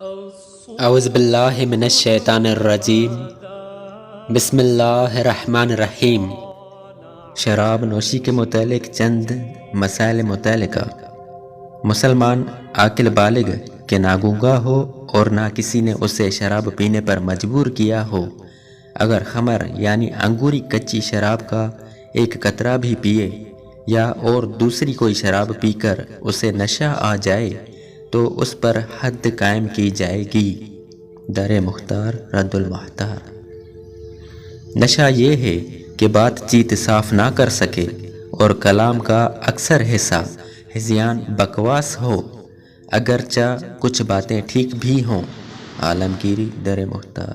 اعوذ باللہ من الشیطان الرجیم بسم اللہ الرحمن الرحیم۔ شراب نوشی کے متعلق چند مسائل متعلقہ۔ مسلمان عاقل بالغ کہ ناگزیر ہو اور نہ کسی نے اسے شراب پینے پر مجبور کیا ہو، اگر خمر یعنی انگوری کچی شراب کا ایک قطرہ بھی پیے یا اور دوسری کوئی شراب پی کر اسے نشہ آ جائے تو اس پر حد قائم کی جائے گی۔ در مختار رد المحتار۔ نشہ یہ ہے کہ بات چیت صاف نہ کر سکے اور کلام کا اکثر حصہ ہذیان بکواس ہو، اگرچہ کچھ باتیں ٹھیک بھی ہوں۔ عالمگیری در مختار۔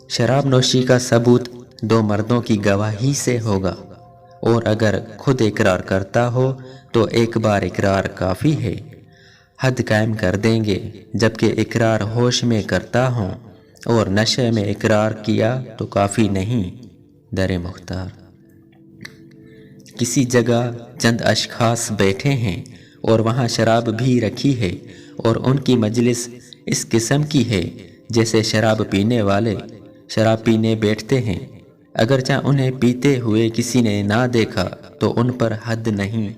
شراب نوشی کا ثبوت دو مردوں کی گواہی سے ہوگا، اور اگر خود اقرار کرتا ہو تو ایک بار اقرار کافی ہے۔ حد قائم کر دیں گے جبکہ اقرار ہوش میں کرتا ہوں اور نشے میں اقرار کیا تو کافی نہیں۔ در مختار۔ کسی جگہ چند اشخاص بیٹھے ہیں اور وہاں شراب بھی رکھی ہے اور ان کی مجلس اس قسم کی ہے جیسے شراب پینے والے شراب پینے بیٹھتے ہیں، اگرچہ انہیں پیتے ہوئے کسی نے نہ دیکھا تو ان پر حد نہیں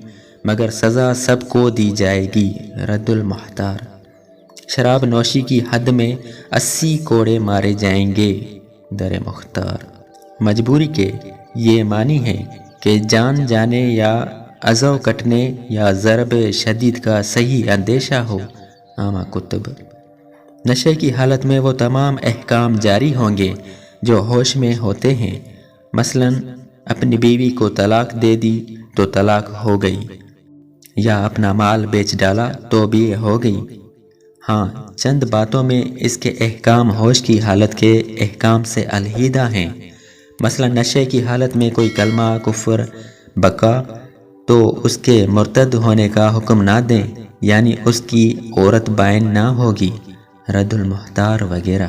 مگر سزا سب کو دی جائے گی۔ رد المحتار۔ شراب نوشی کی حد میں 80 کوڑے مارے جائیں گے۔ در مختار۔ مجبوری کے یہ معنی ہے کہ جان جانے یا عضو کٹنے یا ضرب شدید کا صحیح اندیشہ ہو۔ عامہ کتب۔ نشے کی حالت میں وہ تمام احکام جاری ہوں گے جو ہوش میں ہوتے ہیں، مثلا اپنی بیوی کو طلاق دے دی تو طلاق ہو گئی، یا اپنا مال بیچ ڈالا تو بھی ہو گئی۔ ہاں، چند باتوں میں اس کے احکام ہوش کی حالت کے احکام سے علیحدہ ہیں، مثلا نشے کی حالت میں کوئی کلمہ کفر بکا تو اس کے مرتد ہونے کا حکم نہ دیں، یعنی اس کی عورت بائن نہ ہوگی۔ رد المحتار وغیرہ۔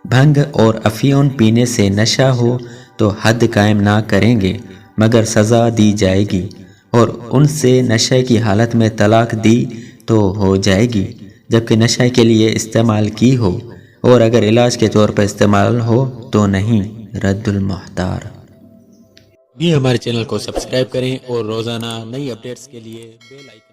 بھنگ اور افیون پینے سے نشہ ہو تو حد قائم نہ کریں گے مگر سزا دی جائے گی، اور ان سے نشے کی حالت میں طلاق دی تو ہو جائے گی جبکہ نشے کے لیے استعمال کی ہو، اور اگر علاج کے طور پر استعمال ہو تو نہیں۔ رد المحتار۔ بھی ہمارے چینل کو سبسکرائب کریں اور روزانہ نئی اپڈیٹس کے لیے بیل آئیکن